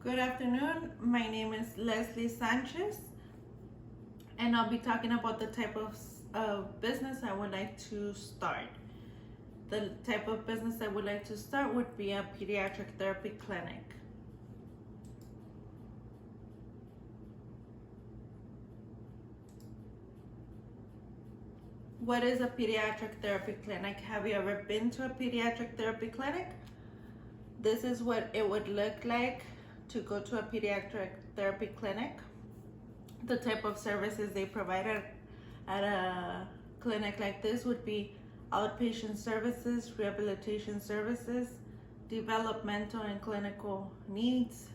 Good afternoon. My name is Leslie Sanchez, and I'll be talking about the type of business I would like to start. The type of business I would like to start would be a pediatric therapy clinic. What is a pediatric therapy clinic? Have you ever been to a pediatric therapy clinic? This is what it would look like to go to a pediatric therapy clinic. The type of services they provide at a clinic like this would be outpatient services, rehabilitation services, developmental and clinical needs,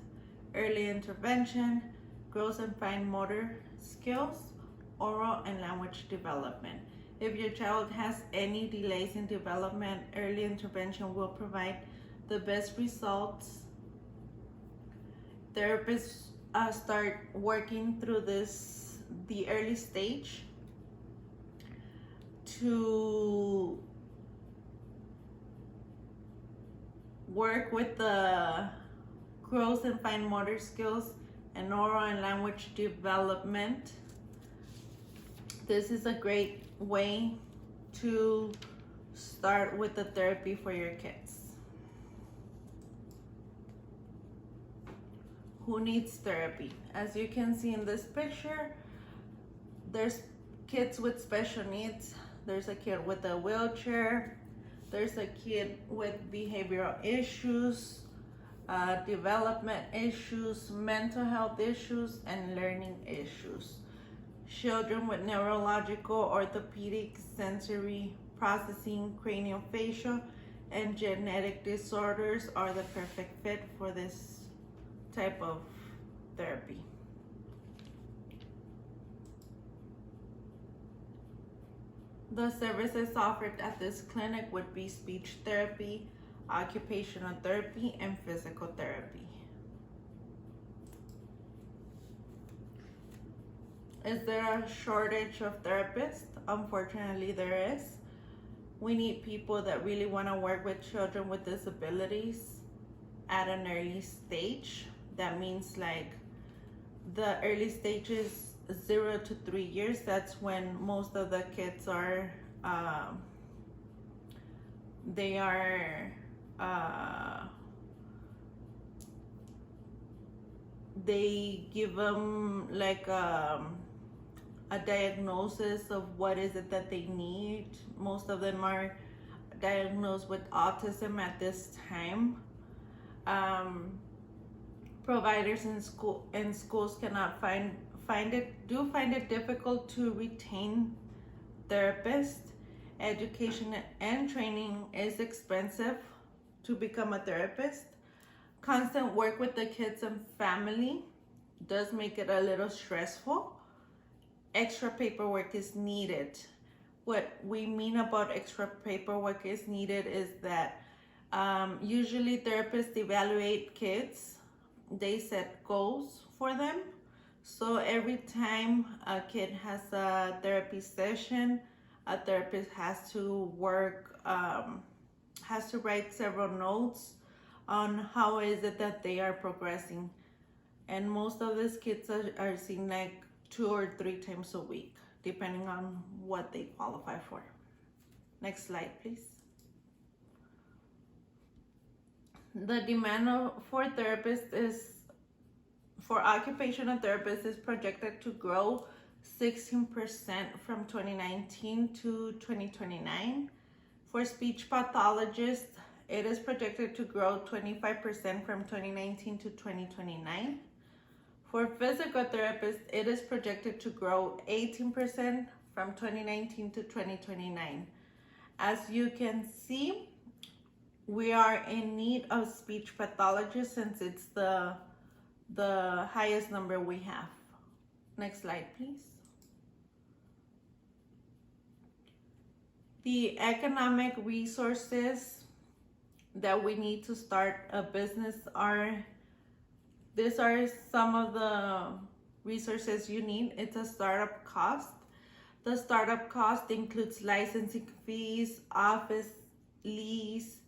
early intervention, gross and fine motor skills, oral and language development. If your child has any delays in development, early intervention will provide the best results. Therapists start working through the early stage to work with the gross and fine motor skills and oral and language development. This is a great way to start with the therapy for your kids. Who needs therapy? As you can see in this picture, there's kids with special needs. There's a kid with a wheelchair. There's a kid with behavioral issues, development issues, mental health issues, and learning issues. Children with neurological, orthopedic, sensory processing, craniofacial, and genetic disorders are the perfect fit for this type of therapy. The services offered at this clinic would be speech therapy, occupational therapy, and physical therapy. Is there a shortage of therapists? Unfortunately, there is. We need people that really want to work with children with disabilities at an early stage. That means like the early stages 0 to 3 years. That's when most of the kids are they give them like a diagnosis of what is it that they need. Most of them are diagnosed with autism at this time. Providers in schools cannot find it difficult to retain therapists. Education and training is expensive to become a therapist. Constant work with the kids and family does make it a little stressful. Extra paperwork is needed. What we mean about extra paperwork is needed is that usually therapists evaluate kids. They set goals for them. So every time a kid has a therapy session, a therapist has to write several notes on how is it that they are progressing. And most of these kids are seen like 2 or 3 times a week, depending on what they qualify for. Next slide, please. The demand for occupational therapists is projected to grow 16% from 2019 to 2029. For speech pathologists, it is projected to grow 25% from 2019 to 2029. For physical therapists, it is projected to grow 18% from 2019 to 2029. As you can see, we are in need of speech pathologists since it's the highest number we have. Next slide, please. The economic resources that we need to start a business these are some of the resources you need. It's a startup cost. The startup cost includes licensing fees, office lease,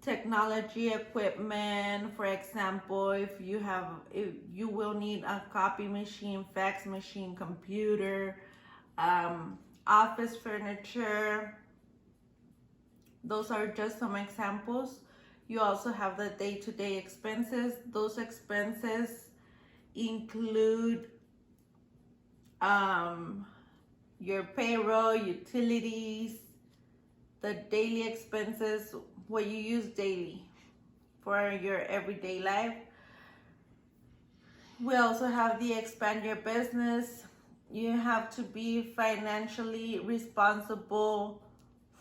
technology equipment. For example, if you will need a copy machine, fax machine, computer, office furniture. Those are just some examples. You also have the day-to-day expenses. Those expenses include your payroll, utilities, the daily expenses, what you use daily for your everyday life. We also have the expand your business. You have to be financially responsible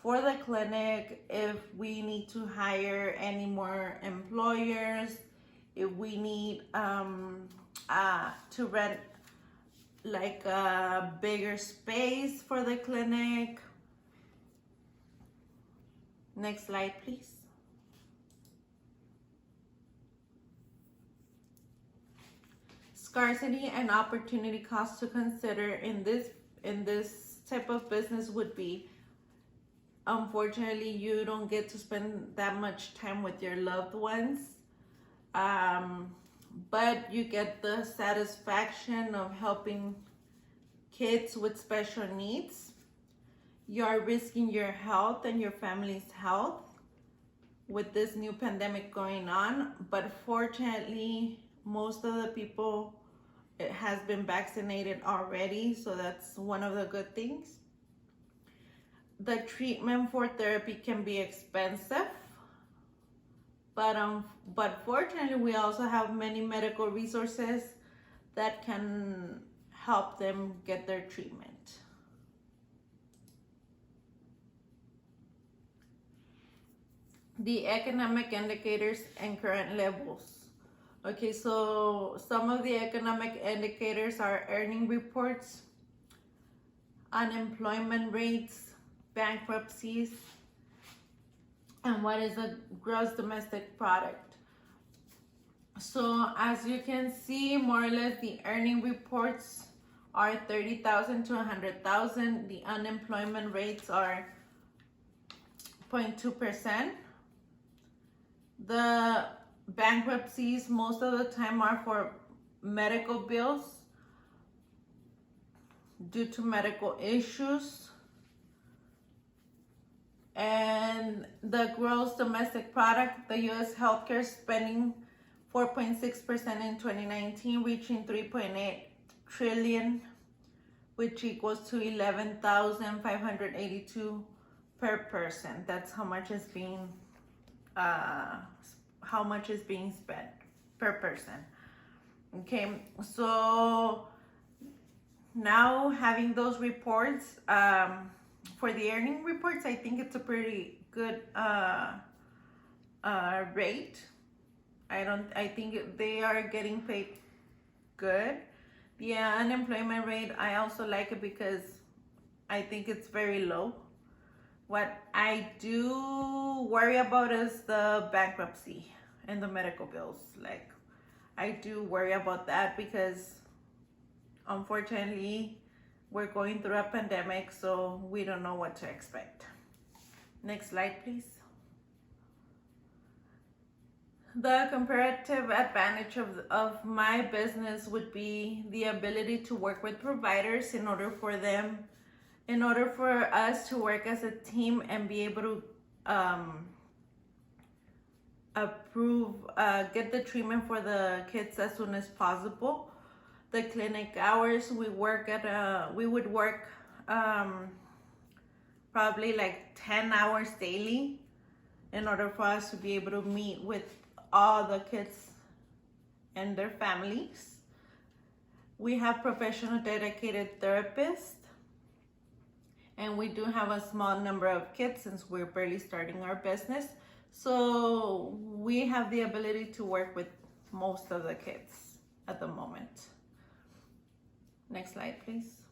for the clinic if we need to hire any more employers, if we need to rent like a bigger space for the clinic. Next slide, please. Scarcity and opportunity costs to consider in this type of business would be, unfortunately, you don't get to spend that much time with your loved ones, but you get the satisfaction of helping kids with special needs. You are risking your health and your family's health with this new pandemic going on, but fortunately, most of the people, it has been vaccinated already, so that's one of the good things. The treatment for therapy can be expensive, but fortunately, we also have many medical resources that can help them get their treatment. The economic indicators and current levels. Okay, so some of the economic indicators are earning reports, unemployment rates, bankruptcies, and what is the gross domestic product. So as you can see, more or less the earning reports are 30,000 to 100,000. The unemployment rates are 0.2%. The bankruptcies most of the time are for medical bills due to medical issues. And the gross domestic product, the U.S. healthcare spending 4.6% in 2019, reaching 3.8 trillion, which equals to 11,582 per person. That's how much is being spent per person. Okay, so now having those reports, for the earning reports, I think it's a pretty good rate. I think they are getting paid good. The unemployment rate, I also like it because I think it's very low. What I do worry about is the bankruptcy and the medical bills. Like, I do worry about that because unfortunately we're going through a pandemic, so we don't know what to expect. Next slide, please. The comparative advantage of my business would be the ability to work with providers in order for us to work as a team and be able to get the treatment for the kids as soon as possible. The clinic hours, we would work probably like 10 hours daily in order for us to be able to meet with all the kids and their families. We have professional dedicated therapists, and we do have a small number of kids since we're barely starting our business. So we have the ability to work with most of the kids at the moment. Next slide, please.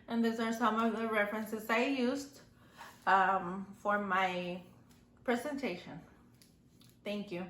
And these are some of the references I used for my presentation. Thank you.